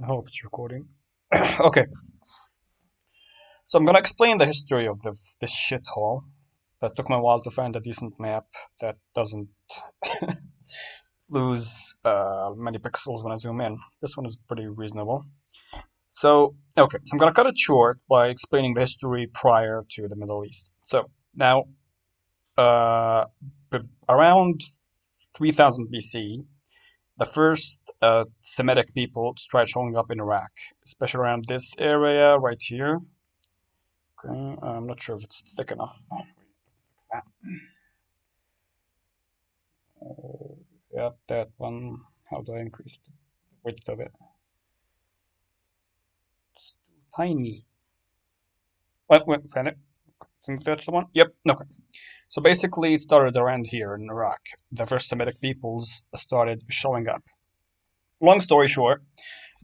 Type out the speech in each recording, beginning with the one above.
I hope it's recording. Okay, so I'm gonna explain the history of this shithole. That took me a while to find a decent map that doesn't lose many pixels when I zoom in. This one is pretty reasonable. So I'm gonna cut it short by explaining the history prior to the Middle East. So now, uh, around 3000 BC, the first Semitic people tried showing up in Iraq, especially around this area right here. Okay, I'm not sure if it's thick enough. What's that? Yep, that one. How do I increase the width of it? It's too tiny. Wait, find it. Think that's the one? Yep, okay. So basically, it started around here in Iraq. The first Semitic peoples started showing up. Long story short,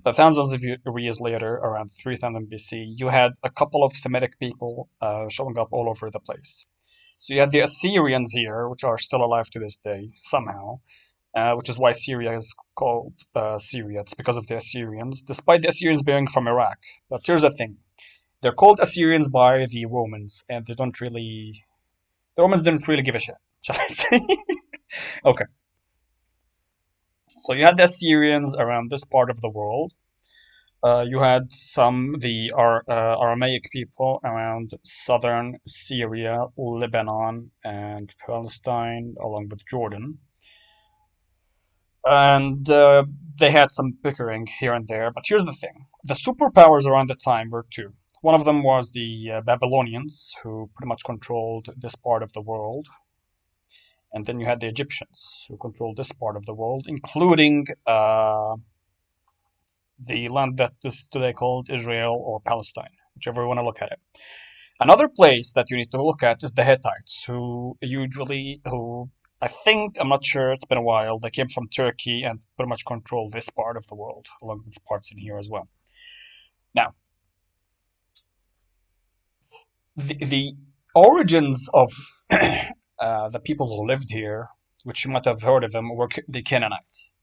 thousands of years later, around 3000 BC, you had a couple of Semitic people showing up all over the place. So you had the Assyrians here, which are still alive to this day, somehow, which is why Syria is called Syria. It's because of the Assyrians, despite the Assyrians being from Iraq. But here's the thing: they're called Assyrians by the Romans, and the Romans didn't really give a shit, shall I say? Okay, so you had the Assyrians around this part of the world. You had Aramaic people around southern Syria, Lebanon, and Palestine, along with Jordan. And they had some bickering here and there. But here's the thing: the superpowers around the time were two. One of them was the Babylonians, who pretty much controlled this part of the world, and then you had the Egyptians, who controlled this part of the world, including the land that is today called Israel or Palestine, whichever you want to look at it. Another place that you need to look at is the Hittites, who I think, I'm not sure, it's been a while, they came from Turkey and pretty much control this part of the world, along with parts in here as well. Now, the origins of the people who lived here, which you might have heard of them, were the Canaanites.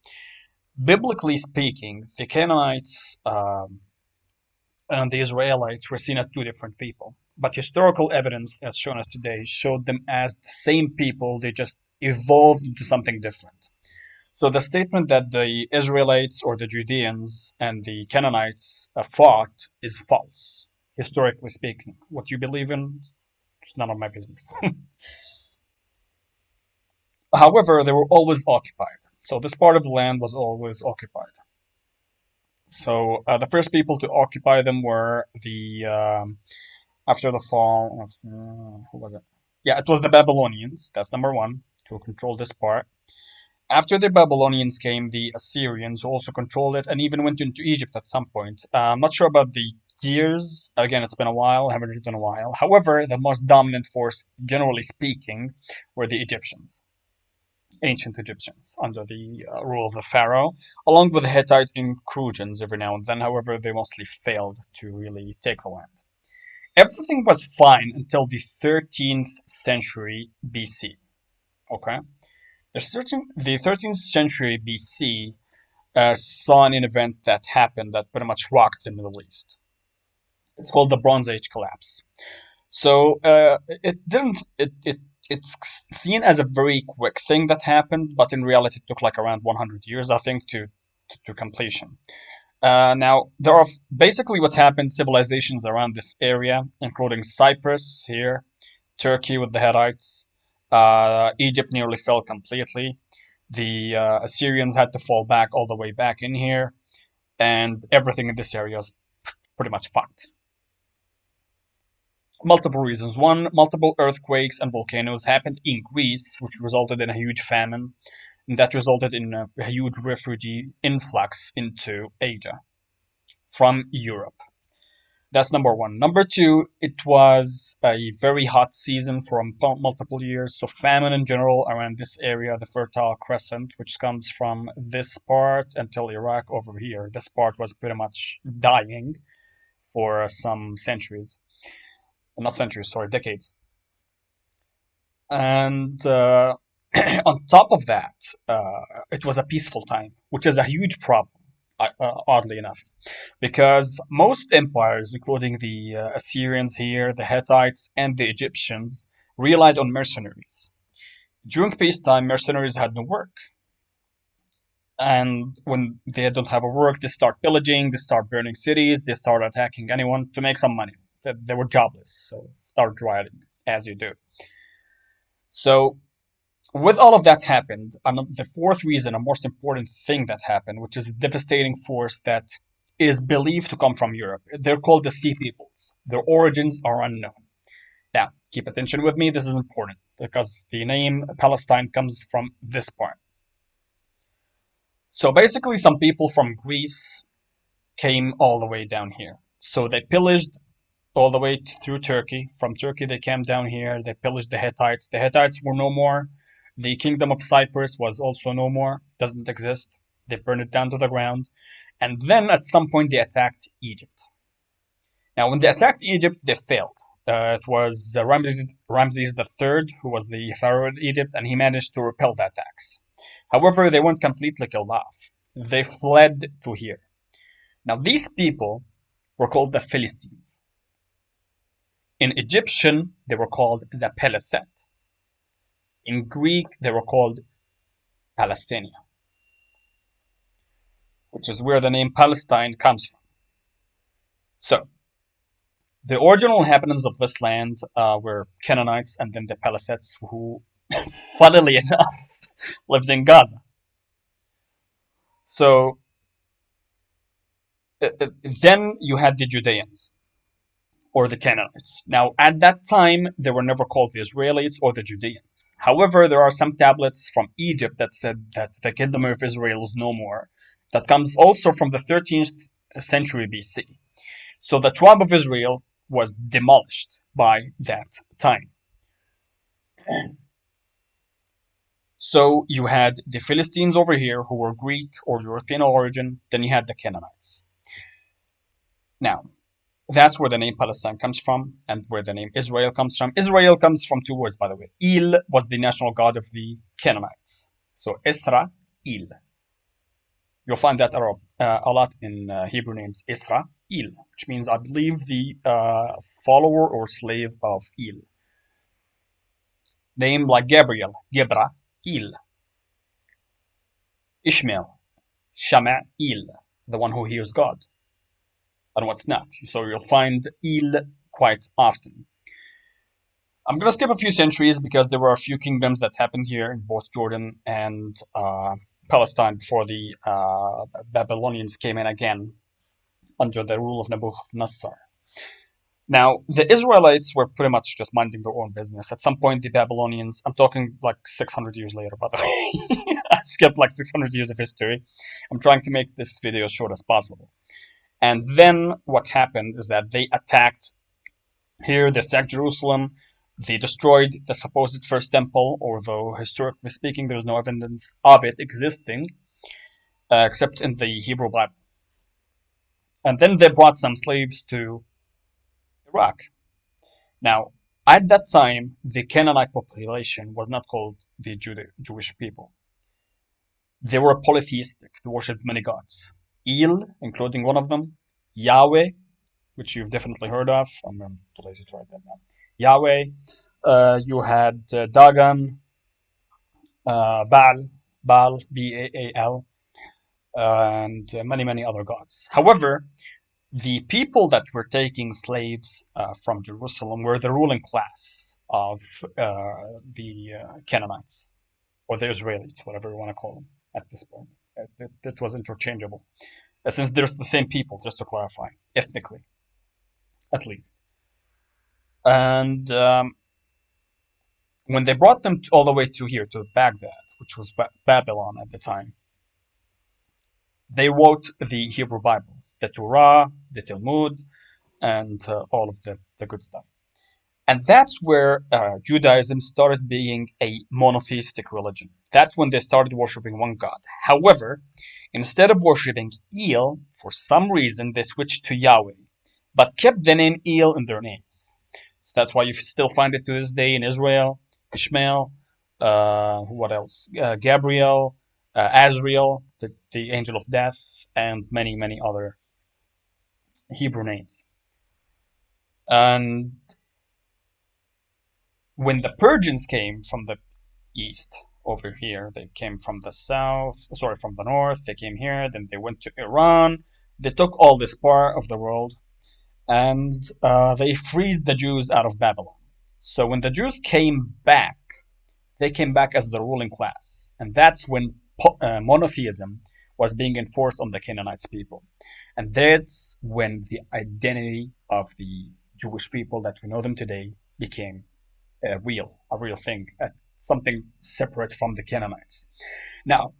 Biblically speaking, the Canaanites and the Israelites were seen as two different people. But historical evidence, as shown us today, showed them as the same people. They just evolved into something different. So the statement that the Israelites or the Judeans and the Canaanites fought is false, historically speaking. What you believe in, it's none of my business. However, they were always occupied. So this part of the land was always occupied. So the first people to occupy them were the after the fall of who was it? Yeah, it was the Babylonians. That's number one, who controlled this part. After the Babylonians came the Assyrians, who also controlled it and even went into Egypt at some point. I'm not sure about the years. Again, it's been a while. I haven't read in a while. However, the most dominant force, generally speaking, were the Egyptians, ancient Egyptians, under the rule of the pharaoh, along with the Hittite incursions every now and then. However, they mostly failed to really take the land. Everything was fine until the 13th century BC. Okay, the 13th century BC saw an event that happened that pretty much rocked the Middle East. It's called the Bronze Age collapse. So it didn't it it's seen as a very quick thing that happened, but in reality, it took like around 100 years, I think, to completion. Now, there are basically what happened civilizations around this area, including Cyprus here, Turkey with the Hittites, Egypt nearly fell completely. The Assyrians had to fall back all the way back in here, and everything in this area is pretty much fucked. Multiple reasons. One, multiple earthquakes and volcanoes happened in Greece, which resulted in a huge famine, and that resulted in a huge refugee influx into Asia from Europe. That's number one. Number two, it was a very hot season for multiple years. So famine in general around this area, the Fertile Crescent, which comes from this part until Iraq over here. This part was pretty much dying for some centuries. Not centuries, sorry, decades. And on top of that, it was a peaceful time, which is a huge problem. oddly enough, because most empires, including the Assyrians here, the Hittites, and the Egyptians, relied on mercenaries. During peacetime, mercenaries had no work. And when they don't have a work, they start pillaging, they start burning cities, they start attacking anyone to make some money. They were jobless, so start rioting, as you do. So, with all of that happened, and the fourth reason, a most important thing that happened, which is a devastating force that is believed to come from Europe. They're called the Sea Peoples. Their origins are unknown. Now, keep attention with me, this is important, because the name Palestine comes from this part. So basically, some people from Greece came all the way down here. So they pillaged all the way through Turkey. From Turkey, they came down here. They pillaged the Hittites. The Hittites were no more. The kingdom of Cyprus was also no more, doesn't exist. They burned it down to the ground. And then at some point, they attacked Egypt. Now, when they attacked Egypt, they failed. It was Ramses III who was the pharaoh of Egypt, and he managed to repel the attacks. However, they weren't completely killed off. They fled to here. Now, these people were called the Philistines. In Egyptian, they were called the Peleset. In Greek, they were called Palestinia, which is where the name Palestine comes from. So, the original inhabitants of this land were Canaanites and then the Pelasets, who, funnily enough, lived in Gaza. So, then you had the Judeans, or the Canaanites. Now, at that time, they were never called the Israelites or the Judeans. However, there are some tablets from Egypt that said that the kingdom of Israel is no more. That comes also from the 13th century BC. So the tribe of Israel was demolished by that time. So you had the Philistines over here who were Greek or European origin, then you had the Canaanites. Now, that's where the name Palestine comes from and where the name Israel comes from. Israel comes from two words, by the way. Il was the national god of the Canaanites. So Isra, Il. You'll find that a lot in Hebrew names. Isra, Il, which means, I believe, the follower or slave of Il. Name like Gabriel, Gebra, Il. Ishmael, Shama, Il, the one who hears God. And what's not. So you'll find Il quite often. I'm going to skip a few centuries because there were a few kingdoms that happened here in both Jordan and Palestine before the Babylonians came in again under the rule of Nebuchadnezzar. Now, the Israelites were pretty much just minding their own business. At some point, the Babylonians, I'm talking like 600 years later, by the way. I skipped like 600 years of history. I'm trying to make this video as short as possible. And then what happened is that they attacked here, they sacked Jerusalem, they destroyed the supposed first temple, although historically speaking there's no evidence of it existing, except in the Hebrew Bible. And then they brought some slaves to Iraq. Now, at that time, the Canaanite population was not called the Jewish people. They were polytheistic, they worshipped many gods. Il, including one of them, Yahweh, which you've definitely heard of. I'm too lazy to write that down. Yahweh. You had Dagon, Baal, Baal, and many, many other gods. However, the people that were taking slaves from Jerusalem were the ruling class of the Canaanites, or the Israelites, whatever you want to call them at this point. That was interchangeable. Since there's the same people, just to clarify, ethnically, at least. And when they brought them all the way to here, to Baghdad, which was Babylon at the time, they wrote the Hebrew Bible, the Torah, the Talmud, and all of the good stuff. And that's where Judaism started being a monotheistic religion. That's when they started worshipping one God. However, instead of worshipping El, for some reason they switched to Yahweh, but kept the name El in their names. So that's why you still find it to this day in Israel. Ishmael, what else? Gabriel, Azrael, the angel of death, and many, many other Hebrew names. And when the Persians came from the east over here, they came from the south, sorry, from the north, they came here, then they went to Iran, they took all this part of the world, and they freed the Jews out of Babylon. So when the Jews came back, they came back as the ruling class, and that's when monotheism was being enforced on the Canaanites people, and that's when the identity of the Jewish people that we know them today became a real thing, something separate from the Canaanites. Now,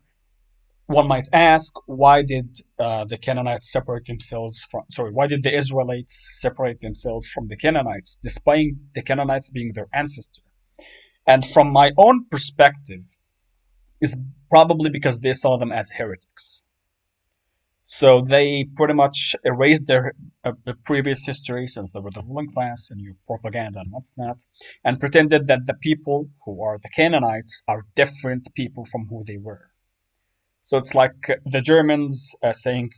one might ask, why did the Canaanites separate themselves from? Sorry, why did the Israelites separate themselves from the Canaanites, despite the Canaanites being their ancestor? And from my own perspective, is probably because they saw them as heretics. So they pretty much erased their previous history, since they were the ruling class and you propaganda and what's not, and pretended that the people who are the Canaanites are different people from who they were. So it's like the Germans saying,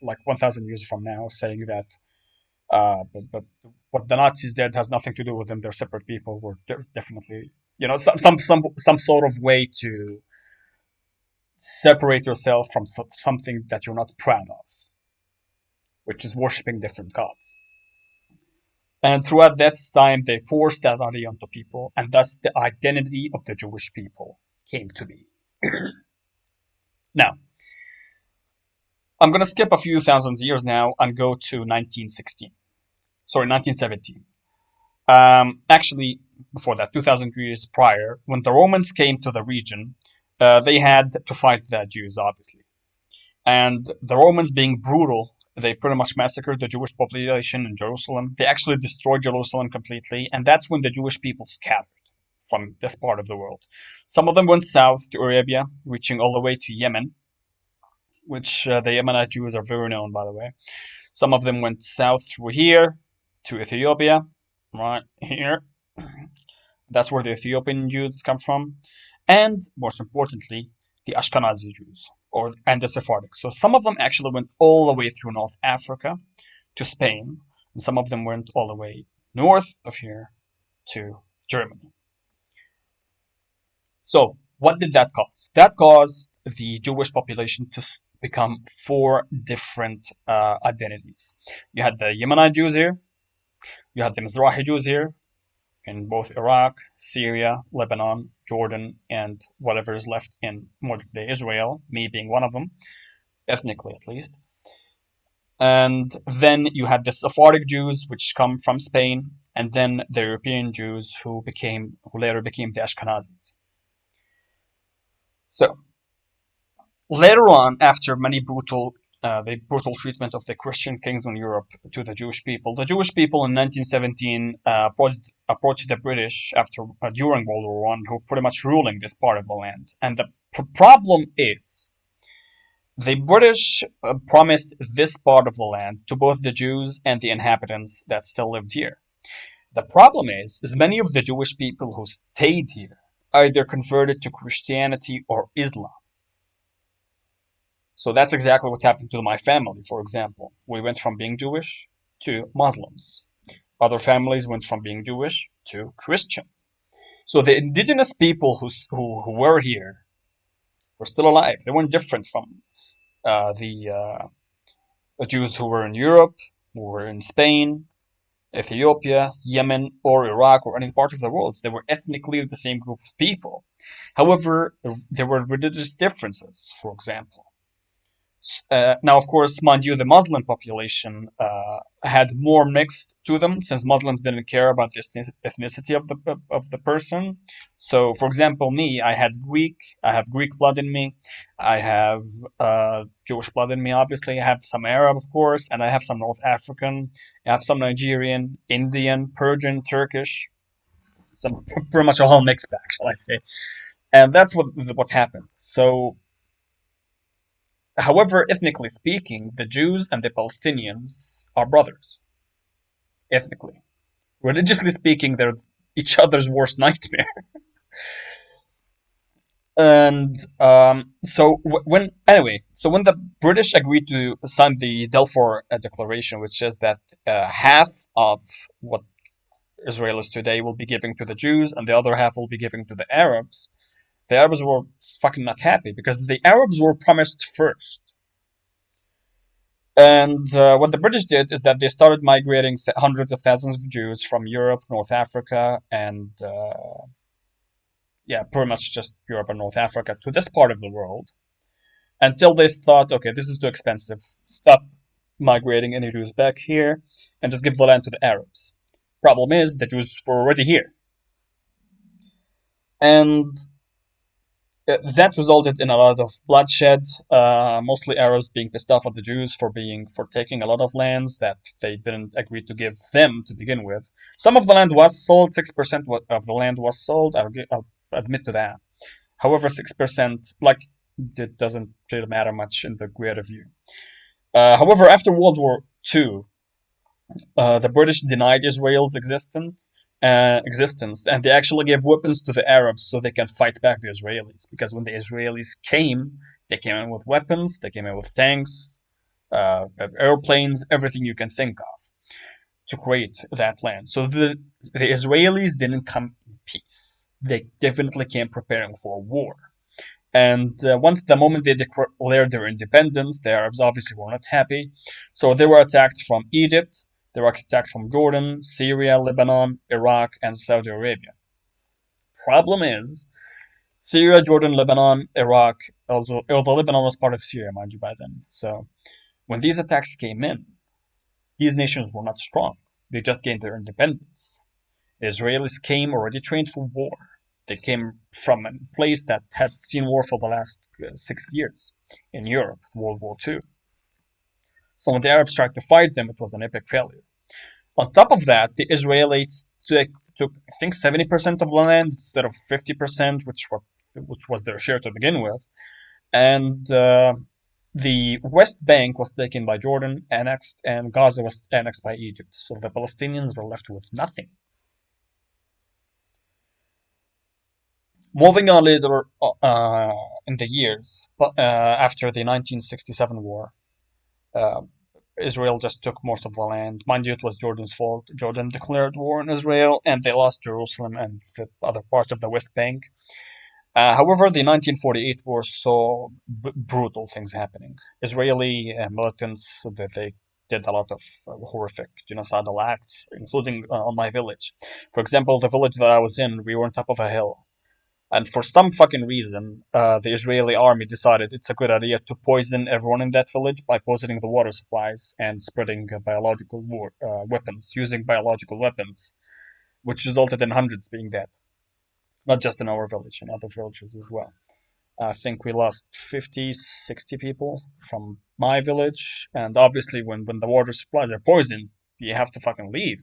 like 1,000 years from now, saying that, but what the Nazis did has nothing to do with them. They're separate people. We're definitely, some sort of way to separate yourself from something that you're not proud of, which is worshiping different gods. And throughout that time, they forced that idea onto people, and thus the identity of the Jewish people came to be. Now, I'm going to skip a few thousand years now and go to 1916. Sorry, 1917. Actually, before that, 2,000 years prior, when the Romans came to the region, they had to fight the Jews, obviously. And the Romans, being brutal, they pretty much massacred the Jewish population in Jerusalem. They actually destroyed Jerusalem completely, and that's when the Jewish people scattered from this part of the world. Some of them went south to Arabia, reaching all the way to Yemen, which the Yemenite Jews are very known, by the way. Some of them went south through here to Ethiopia, right here. That's where the Ethiopian Jews come from. And most importantly, the Ashkenazi Jews, and the Sephardics. So some of them actually went all the way through North Africa to Spain, and some of them went all the way north of here to Germany. So what did that cause? That caused the Jewish population to become four different identities. You had the Yemenite Jews here, you had the Mizrahi Jews here, in both Iraq, Syria, Lebanon, Jordan, and whatever is left in modern day Israel, me being one of them, ethnically at least. And then you had the Sephardic Jews, which come from Spain, and then the European Jews who later became the Ashkenazis. So later on, after many the brutal treatment of the Christian kings in Europe to the Jewish people in 1917 approached the British during World War I, who were pretty much ruling this part of the land. And the problem is, the British promised this part of the land to both the Jews and the inhabitants that still lived here. The problem is many of the Jewish people who stayed here either converted to Christianity or Islam. So that's exactly what happened to my family, for example. We went from being Jewish to Muslims. Other families went from being Jewish to Christians. So the indigenous people who were here were still alive. They weren't different from the Jews who were in Europe, who were in Spain, Ethiopia, Yemen, or Iraq, or any part of the world. They were ethnically the same group of people. However, there were religious differences, for example. Now, of course, mind you, the Muslim population had more mixed to them, since Muslims didn't care about the ethnicity of the person. So, for example, me, I have Greek blood in me, I have Jewish blood in me, obviously, I have some Arab, of course, and I have some North African, I have some Nigerian, Indian, Persian, Turkish, some pretty much a whole mixed bag, shall I say. And that's what happened. So, however, ethnically speaking, the Jews and the Palestinians are brothers. Ethnically. Religiously speaking, they're each other's worst nightmare. And so when the British agreed to sign the Balfour Declaration, which says that half of what Israel is today will be giving to the Jews, and the other half will be giving to the Arabs were fucking not happy because the Arabs were promised first. And what the British did is that they started migrating hundreds of thousands of Jews from Europe, North Africa, and yeah, pretty much just Europe and North Africa to this part of the world until they thought, okay, this is too expensive. Stop migrating any Jews back here and just give the land to the Arabs. Problem is, the Jews were already here. And that resulted in a lot of bloodshed, mostly Arabs being pissed off at the Jews for taking a lot of lands that they didn't agree to give them to begin with. Some of the land was sold, 6% of the land was sold, I'll admit to that. However, 6%, like, it doesn't really matter much in the greater view. However, after World War II, the British denied Israel's existence, and they actually gave weapons to the Arabs so they can fight back the Israelis. Because when the Israelis came, they came in with weapons, they came in with tanks, airplanes, everything you can think of to create that land. So the Israelis didn't come in peace. They definitely came preparing for war. And once the moment they declared their independence, the Arabs obviously were not happy. So they were attacked from Egypt, they were attacked from Jordan, Syria, Lebanon, Iraq, and Saudi Arabia. Problem is, Syria, Jordan, Lebanon, Iraq, although Lebanon was part of Syria, mind you, by then. So when these attacks came in, these nations were not strong. They just gained their independence. The Israelis came already trained for war. They came from a place that had seen war for the last 6 years in Europe, World War II. So when the Arabs tried to fight them, it was an epic failure. On top of that, the Israelis took I think 70% of the land instead of 50%, which was their share to begin with. And the West Bank was taken by Jordan, annexed, and Gaza was annexed by Egypt. So the Palestinians were left with nothing. Moving on later in the years, after the 1967 war, uh, Israel just took most of the land. Mind you, it was Jordan's fault. Jordan declared war on Israel, and they lost Jerusalem and the other parts of the West Bank. However, the 1948 war saw brutal things happening. Israeli militants, they did a lot of horrific genocidal acts, including on my village. For example, the village that I was in, we were on top of a hill. And for some fucking reason, the Israeli army decided it's a good idea to poison everyone in that village by poisoning the water supplies and spreading weapons, using biological weapons, which resulted in hundreds being dead. Not just in our village, in other villages as well. I think we lost 50, 60 people from my village. And obviously, when the water supplies are poisoned, you have to fucking leave.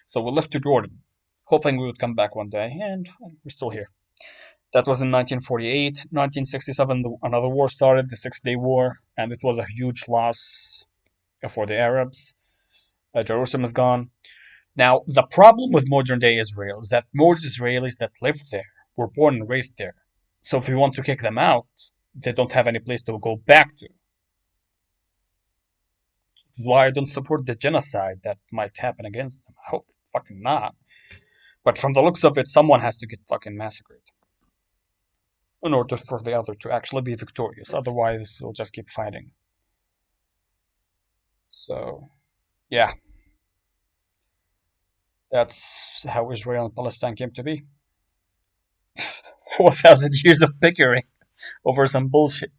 So we left to Jordan, hoping we would come back one day, and we're still here. That was in 1948. 1967, another war started, the Six Day War, and it was a huge loss for the Arabs. Jerusalem is gone. Now, the problem with modern day Israel is that most Israelis that live there were born and raised there. So if we want to kick them out, they don't have any place to go back to. This is why I don't support the genocide that might happen against them. I hope fucking not. But from the looks of it, someone has to get fucking massacred in order for the other to actually be victorious. Otherwise, we'll just keep fighting. So, yeah, that's how Israel and Palestine came to be. 4,000 years of bickering over some bullshit.